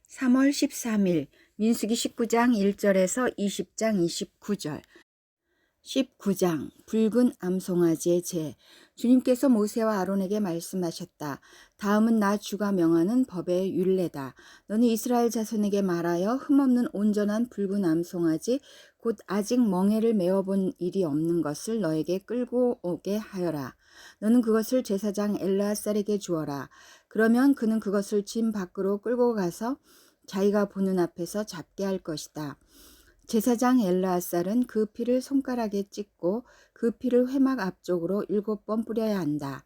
3월 13일 민수기 19장 1절에서 20장 29절. 19장 붉은 암송아지의 제. 주님께서 모세와 아론에게 말씀하셨다. 다음은 나 주가 명하는 법의 율례다. 너는 이스라엘 자손에게 말하여 흠없는 온전한 붉은 암송아지 곧 아직 멍에를 메어본 일이 없는 것을 너에게 끌고 오게 하여라. 너는 그것을 제사장 엘르아살에게 주어라. 그러면 그는 그것을 짐 밖으로 끌고 가서 자기가 보는 앞에서 잡게 할 것이다. 제사장 엘르아살은 그 피를 손가락에 찍고 그 피를 회막 앞쪽으로 7번 뿌려야 한다.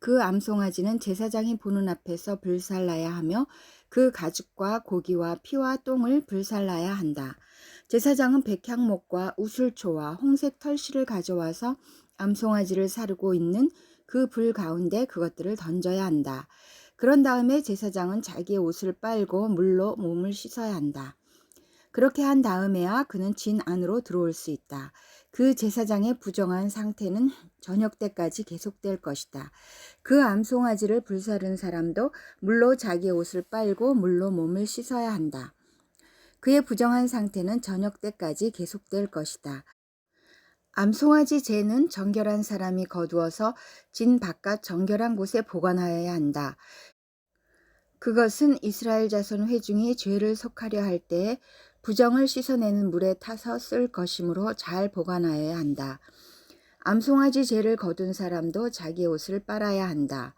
그 암송아지는 제사장이 보는 앞에서 불살라야 하며 그 가죽과 고기와 피와 똥을 불살라야 한다. 제사장은 백향목과 우슬초와 홍색 털실을 가져와서 암송아지를 사르고 있는 그 불 가운데 그것들을 던져야 한다. 그런 다음에 제사장은 자기의 옷을 빨고 물로 몸을 씻어야 한다. 그렇게 한 다음에야 그는 진 안으로 들어올 수 있다. 그 제사장의 부정한 상태는 저녁 때까지 계속될 것이다. 그 암송아지를 불사른 사람도 물로 자기의 옷을 빨고 물로 몸을 씻어야 한다. 그의 부정한 상태는 저녁 때까지 계속될 것이다. 암송아지 재는 정결한 사람이 거두어서 진 바깥 정결한 곳에 보관하여야 한다. 그것은 이스라엘 자손 회중이 죄를 속하려 할 때에 부정을 씻어내는 물에 타서 쓸 것이므로 잘 보관하여야 한다. 암송아지 죄를 거둔 사람도 자기 옷을 빨아야 한다.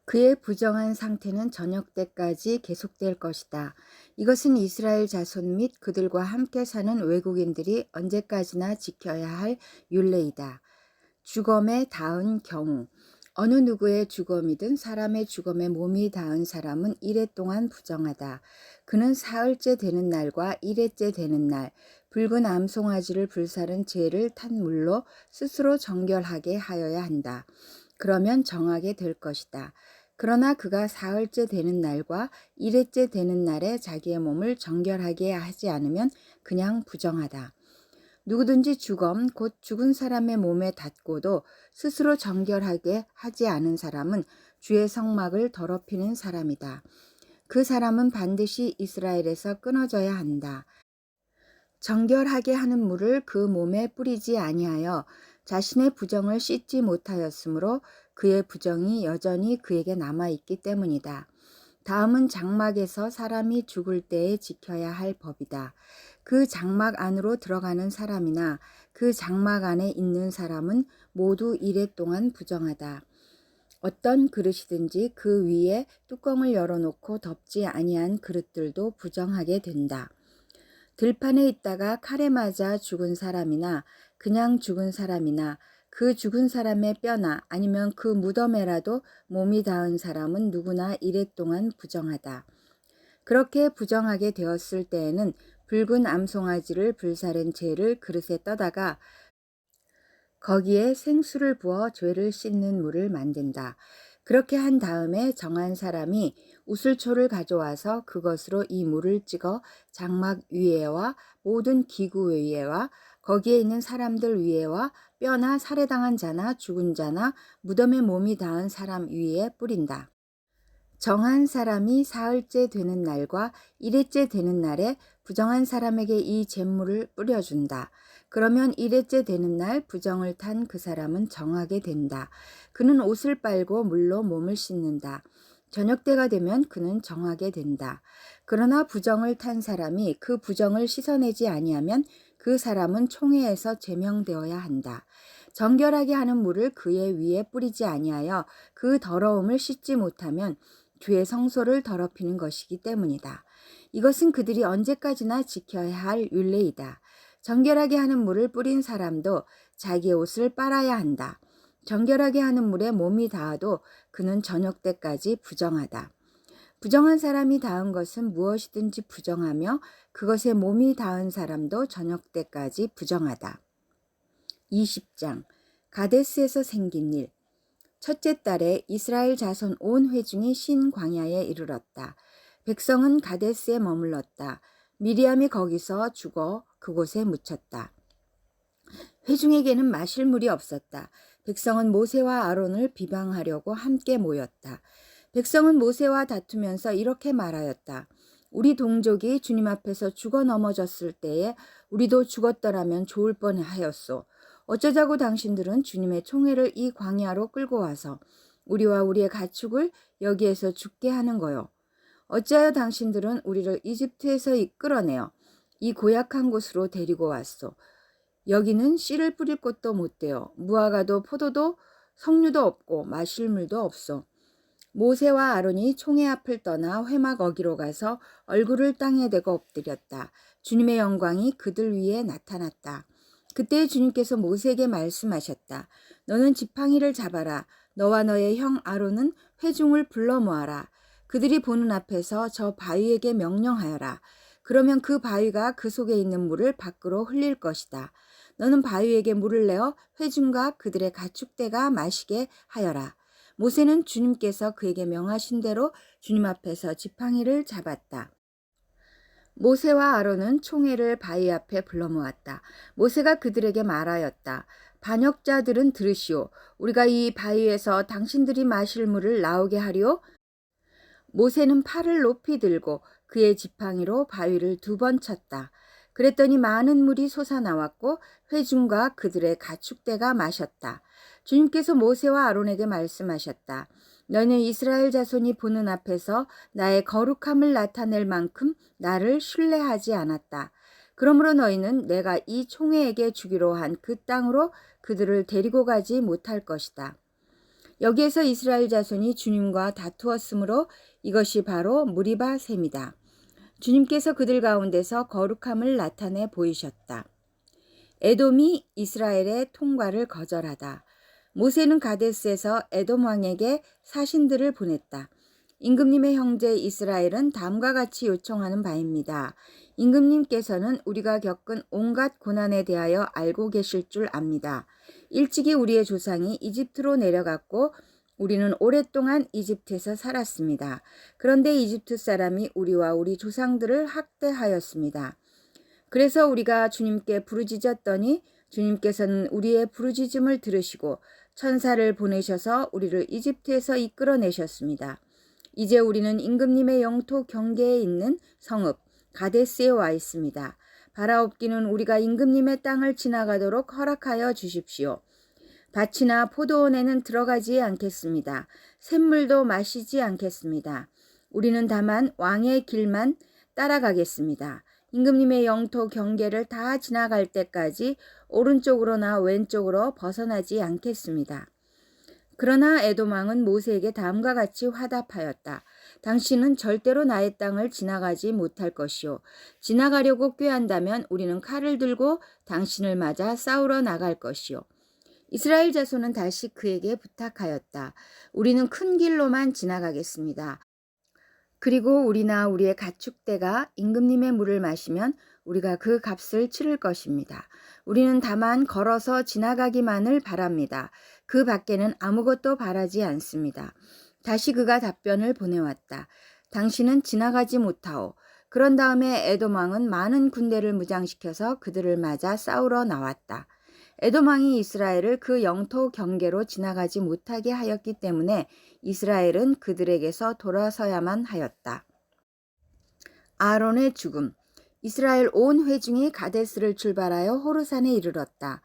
그의 부정한 상태는 저녁 때까지 계속될 것이다. 이것은 이스라엘 자손 및 그들과 함께 사는 외국인들이 언제까지나 지켜야 할 율례이다. 주검에 닿은 경우 어느 누구의 주검이든 사람의 주검에 몸이 닿은 사람은 이래 동안 부정하다. 그는 사흘째 되는 날과 일회째 되는 날 붉은 암송아지를 불사른 재를 탄 물로 스스로 정결하게 하여야 한다. 그러면 정하게 될 것이다. 그러나 그가 사흘째 되는 날과 일회째 되는 날에 자기의 몸을 정결하게 하지 않으면 그냥 부정하다. 누구든지 주검 곧 죽은 사람의 몸에 닿고도 스스로 정결하게 하지 않은 사람은 주의 성막을 더럽히는 사람이다. 그 사람은 반드시 이스라엘에서 끊어져야 한다. 정결하게 하는 물을 그 몸에 뿌리지 아니하여 자신의 부정을 씻지 못하였으므로 그의 부정이 여전히 그에게 남아있기 때문이다. 다음은 장막에서 사람이 죽을 때에 지켜야 할 법이다. 그 장막 안으로 들어가는 사람이나 그 장막 안에 있는 사람은 모두 이래 동안 부정하다. 어떤 그릇이든지 그 위에 뚜껑을 열어놓고 덮지 아니한 그릇들도 부정하게 된다. 들판에 있다가 칼에 맞아 죽은 사람이나 그냥 죽은 사람이나 그 죽은 사람의 뼈나 아니면 그 무덤에라도 몸이 닿은 사람은 누구나 이래 동안 부정하다. 그렇게 부정하게 되었을 때에는 붉은 암송아지를 불사른 재를 그릇에 떠다가 거기에 생수를 부어 죄를 씻는 물을 만든다. 그렇게 한 다음에 정한 사람이 우슬초를 가져와서 그것으로 이 물을 찍어 장막 위에와 모든 기구 위에와 거기에 있는 사람들 위에와 뼈나 살해당한 자나 죽은 자나 무덤에 몸이 닿은 사람 위에 뿌린다. 정한 사람이 사흘째 되는 날과 일회째 되는 날에 부정한 사람에게 이 제물을 뿌려준다. 그러면 일회째 되는 날 부정을 탄 그 사람은 정하게 된다. 그는 옷을 빨고 물로 몸을 씻는다. 저녁 때가 되면 그는 정하게 된다. 그러나 부정을 탄 사람이 그 부정을 씻어내지 아니하면 그 사람은 총회에서 제명되어야 한다. 정결하게 하는 물을 그의 위에 뿌리지 아니하여 그 더러움을 씻지 못하면 주의 성소를 더럽히는 것이기 때문이다. 이것은 그들이 언제까지나 지켜야 할 율례이다. 정결하게 하는 물을 뿌린 사람도 자기의 옷을 빨아야 한다. 정결하게 하는 물에 몸이 닿아도 그는 저녁 때까지 부정하다. 부정한 사람이 닿은 것은 무엇이든지 부정하며 그것에 몸이 닿은 사람도 저녁 때까지 부정하다. 20장 가데스에서 생긴 일. 첫째 달에 이스라엘 자손 온 회중이 신 광야에 이르렀다. 백성은 가데스에 머물렀다. 미리암이 거기서 죽어 그곳에 묻혔다. 회중에게는 마실 물이 없었다. 백성은 모세와 아론을 비방하려고 함께 모였다. 백성은 모세와 다투면서 이렇게 말하였다. 우리 동족이 주님 앞에서 죽어 넘어졌을 때에 우리도 죽었더라면 좋을 뻔하였소. 어쩌자고 당신들은 주님의 총애를 이 광야로 끌고 와서 우리와 우리의 가축을 여기에서 죽게 하는 거요. 어찌하여 당신들은 우리를 이집트에서 이끌어내어 이 고약한 곳으로 데리고 왔소. 여기는 씨를 뿌릴 곳도 못 되어 무화과도 포도도 석류도 없고 마실 물도 없소. 모세와 아론이 총회 앞을 떠나 회막 어기로 가서 얼굴을 땅에 대고 엎드렸다. 주님의 영광이 그들 위에 나타났다. 그때 주님께서 모세에게 말씀하셨다. 너는 지팡이를 잡아라. 너와 너의 형 아론은 회중을 불러 모아라. 그들이 보는 앞에서 저 바위에게 명령하여라. 그러면 그 바위가 그 속에 있는 물을 밖으로 흘릴 것이다. 너는 바위에게 물을 내어 회중과 그들의 가축대가 마시게 하여라. 모세는 주님께서 그에게 명하신 대로 주님 앞에서 지팡이를 잡았다. 모세와 아론은 총회를 바위 앞에 불러 모았다. 모세가 그들에게 말하였다. 반역자들은 들으시오. 우리가 이 바위에서 당신들이 마실 물을 나오게 하리오. 모세는 팔을 높이 들고 그의 지팡이로 바위를 2번 쳤다. 그랬더니 많은 물이 솟아나왔고 회중과 그들의 가축대가 마셨다. 주님께서 모세와 아론에게 말씀하셨다. 너는 이스라엘 자손이 보는 앞에서 나의 거룩함을 나타낼 만큼 나를 신뢰하지 않았다. 그러므로 너희는 내가 이 총회에게 주기로 한 그 땅으로 그들을 데리고 가지 못할 것이다. 여기에서 이스라엘 자손이 주님과 다투었으므로 이것이 바로 무리바 셈이다. 주님께서 그들 가운데서 거룩함을 나타내 보이셨다. 에돔이 이스라엘의 통과를 거절하다. 모세는 가데스에서 에돔 왕에게 사신들을 보냈다. 임금님의 형제 이스라엘은 다음과 같이 요청하는 바입니다. 임금님께서는 우리가 겪은 온갖 고난에 대하여 알고 계실 줄 압니다. 일찍이 우리의 조상이 이집트로 내려갔고 우리는 오랫동안 이집트에서 살았습니다. 그런데 이집트 사람이 우리와 우리 조상들을 학대하였습니다. 그래서 우리가 주님께 부르짖었더니 주님께서는 우리의 부르짖음을 들으시고 천사를 보내셔서 우리를 이집트에서 이끌어내셨습니다. 이제 우리는 임금님의 영토 경계에 있는 성읍 가데스에 와 있습니다. 바라옵기는 우리가 임금님의 땅을 지나가도록 허락하여 주십시오. 밭이나 포도원에는 들어가지 않겠습니다. 샘물도 마시지 않겠습니다. 우리는 다만 왕의 길만 따라가겠습니다. 임금님의 영토 경계를 다 지나갈 때까지 오른쪽으로나 왼쪽으로 벗어나지 않겠습니다. 그러나 에돔 왕은 모세에게 다음과 같이 화답하였다. 당신은 절대로 나의 땅을 지나가지 못할 것이요. 지나가려고 꾀한다면 우리는 칼을 들고 당신을 맞아 싸우러 나갈 것이요. 이스라엘 자손은 다시 그에게 부탁하였다. 우리는 큰 길로만 지나가겠습니다. 그리고 우리나 우리의 가축대가 임금님의 물을 마시면 우리가 그 값을 치를 것입니다. 우리는 다만 걸어서 지나가기만을 바랍니다. 그 밖에는 아무것도 바라지 않습니다. 다시 그가 답변을 보내왔다. 당신은 지나가지 못하오. 그런 다음에 에돔 왕은 많은 군대를 무장시켜서 그들을 맞아 싸우러 나왔다. 에돔 왕이 이스라엘을 그 영토 경계로 지나가지 못하게 하였기 때문에 이스라엘은 그들에게서 돌아서야만 하였다. 아론의 죽음. 이스라엘 온 회중이 가데스를 출발하여 호르산에 이르렀다.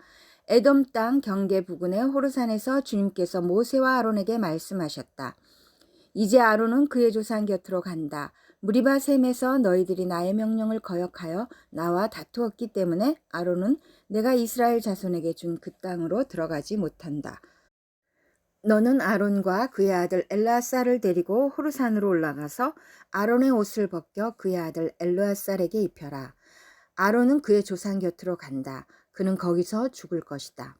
에돔 땅 경계 부근의 호르산에서 주님께서 모세와 아론에게 말씀하셨다. 이제 아론은 그의 조상 곁으로 간다. 무리바 셈에서 너희들이 나의 명령을 거역하여 나와 다투었기 때문에 아론은 내가 이스라엘 자손에게 준 그 땅으로 들어가지 못한다. 너는 아론과 그의 아들 엘르아살을 데리고 호르산으로 올라가서 아론의 옷을 벗겨 그의 아들 엘르아살에게 입혀라. 아론은 그의 조상 곁으로 간다. 그는 거기서 죽을 것이다.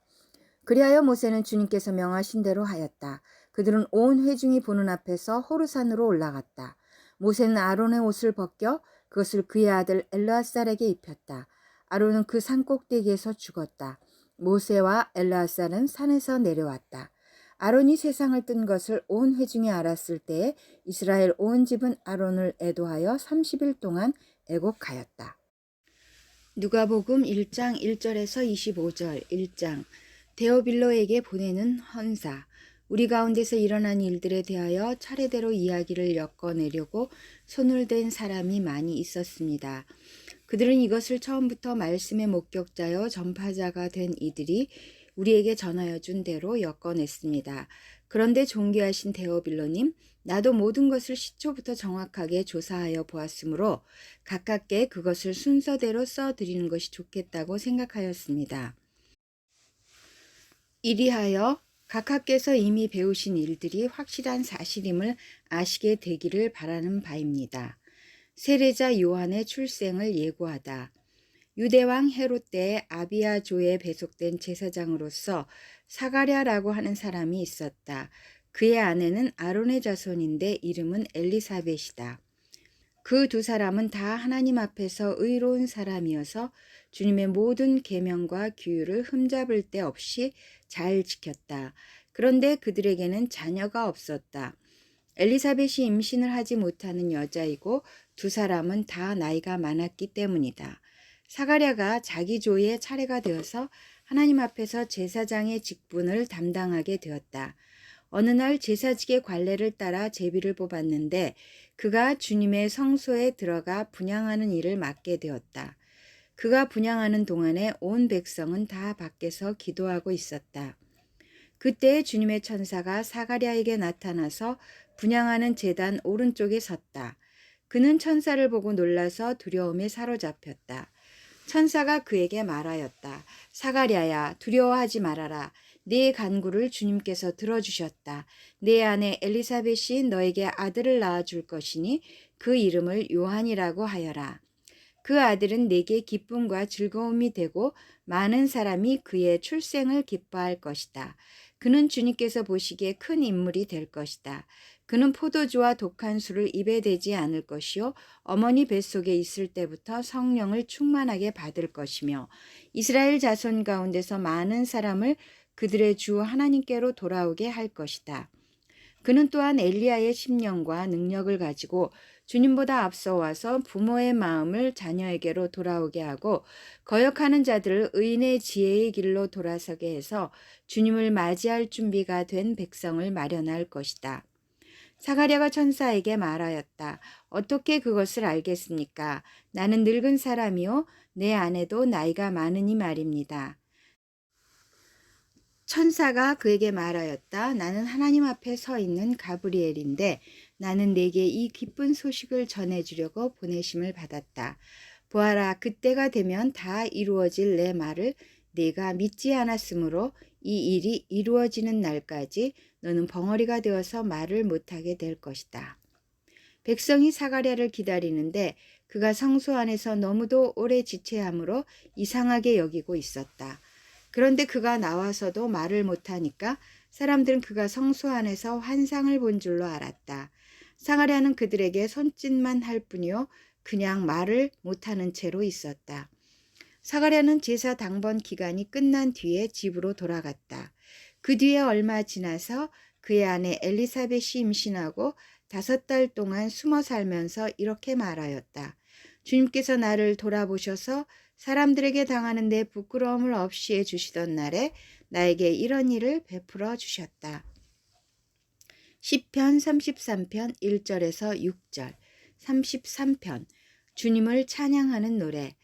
그리하여 모세는 주님께서 명하신 대로 하였다. 그들은 온 회중이 보는 앞에서 호르산으로 올라갔다. 모세는 아론의 옷을 벗겨 그것을 그의 아들 엘르아살에게 입혔다. 아론은 그 산 꼭대기에서 죽었다. 모세와 엘르아살은 산에서 내려왔다. 아론이 세상을 뜬 것을 온 회중이 알았을 때에 이스라엘 온 집은 아론을 애도하여 30일 동안 애곡하였다. 누가복음 1장 1절에서 25절 1장 데오빌로에게 보내는 헌사. 우리 가운데서 일어난 일들에 대하여 차례대로 이야기를 엮어내려고 손을 댄 사람이 많이 있었습니다. 그들은 이것을 처음부터 말씀의 목격자여 전파자가 된 이들이 우리에게 전하여 준 대로 엮어냈습니다. 그런데 존귀하신 데오빌로님, 나도 모든 것을 시초부터 정확하게 조사하여 보았으므로 가깝게 그것을 순서대로 써드리는 것이 좋겠다고 생각하였습니다. 이리하여 각하께서 이미 배우신 일들이 확실한 사실임을 아시게 되기를 바라는 바입니다. 세례자 요한의 출생을 예고하다. 유대왕 헤롯 때에 아비야조에 배속된 제사장으로서 사가랴라고 하는 사람이 있었다. 그의 아내는 아론의 자손인데 이름은 엘리사벳이다. 그 두 사람은 다 하나님 앞에서 의로운 사람이어서 주님의 모든 계명과 규율을 흠잡을 데 없이 잘 지켰다. 그런데 그들에게는 자녀가 없었다. 엘리사벳이 임신을 하지 못하는 여자이고 두 사람은 다 나이가 많았기 때문이다. 사가랴가 자기 조의 차례가 되어서 하나님 앞에서 제사장의 직분을 담당하게 되었다. 어느 날 제사직의 관례를 따라 제비를 뽑았는데 그가 주님의 성소에 들어가 분향하는 일을 맡게 되었다. 그가 분향하는 동안에 온 백성은 다 밖에서 기도하고 있었다. 그때 주님의 천사가 사가랴에게 나타나서 분향하는 제단 오른쪽에 섰다. 그는 천사를 보고 놀라서 두려움에 사로잡혔다. 천사가 그에게 말하였다. 사가랴야, 두려워하지 말아라. 네 간구를 주님께서 들어주셨다. 내 아내 엘리사벳이 너에게 아들을 낳아줄 것이니 그 이름을 요한이라고 하여라. 그 아들은 내게 기쁨과 즐거움이 되고 많은 사람이 그의 출생을 기뻐할 것이다. 그는 주님께서 보시기에 큰 인물이 될 것이다. 그는 포도주와 독한 술을 입에 대지 않을 것이요 어머니 뱃속에 있을 때부터 성령을 충만하게 받을 것이며 이스라엘 자손 가운데서 많은 사람을 그들의 주 하나님께로 돌아오게 할 것이다. 그는 또한 엘리야의 심령과 능력을 가지고 주님보다 앞서 와서 부모의 마음을 자녀에게로 돌아오게 하고 거역하는 자들을 의인의 지혜의 길로 돌아서게 해서 주님을 맞이할 준비가 된 백성을 마련할 것이다. 사가랴가 천사에게 말하였다. 어떻게 그것을 알겠습니까? 나는 늙은 사람이요 내 아내도 나이가 많으니 말입니다. 천사가 그에게 말하였다. 나는 하나님 앞에 서 있는 가브리엘인데 나는 내게 이 기쁜 소식을 전해주려고 보내심을 받았다. 보아라, 그때가 되면 다 이루어질 내 말을 네가 믿지 않았으므로 이 일이 이루어지는 날까지 너는 벙어리가 되어서 말을 못하게 될 것이다. 백성이 사가랴를 기다리는데 그가 성소 안에서 너무도 오래 지체함으로 이상하게 여기고 있었다. 그런데 그가 나와서도 말을 못하니까 사람들은 그가 성소 안에서 환상을 본 줄로 알았다. 사가랴는 그들에게 손짓만 할 뿐이요 그냥 말을 못하는 채로 있었다. 사가랴는 제사 당번 기간이 끝난 뒤에 집으로 돌아갔다. 그 뒤에 얼마 지나서 그의 아내 엘리사벳이 임신하고 5달 동안 숨어 살면서 이렇게 말하였다. 주님께서 나를 돌아보셔서 사람들에게 당하는 데 부끄러움을 없이 해주시던 날에 나에게 이런 일을 베풀어 주셨다. 시편 33편 1절에서 6절 33편 주님을 찬양하는 노래.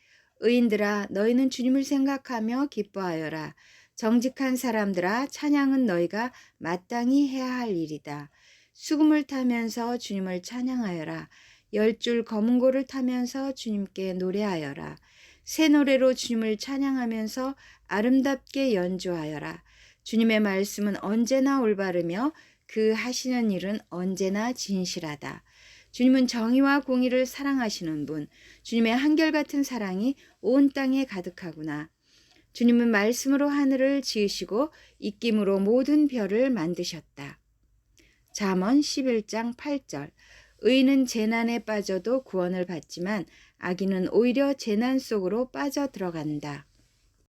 의인들아 너희는 주님을 생각하며 기뻐하여라. 정직한 사람들아 찬양은 너희가 마땅히 해야 할 일이다. 수금을 타면서 주님을 찬양하여라. 10줄 검은고를 타면서 주님께 노래하여라. 새 노래로 주님을 찬양하면서 아름답게 연주하여라. 주님의 말씀은 언제나 올바르며 그 하시는 일은 언제나 진실하다. 주님은 정의와 공의를 사랑하시는 분, 주님의 한결같은 사랑이 온 땅에 가득하구나. 주님은 말씀으로 하늘을 지으시고 입김으로 모든 별을 만드셨다. 잠언 11장 8절 의인은 재난에 빠져도 구원을 받지만 악인은 오히려 재난 속으로 빠져 들어간다.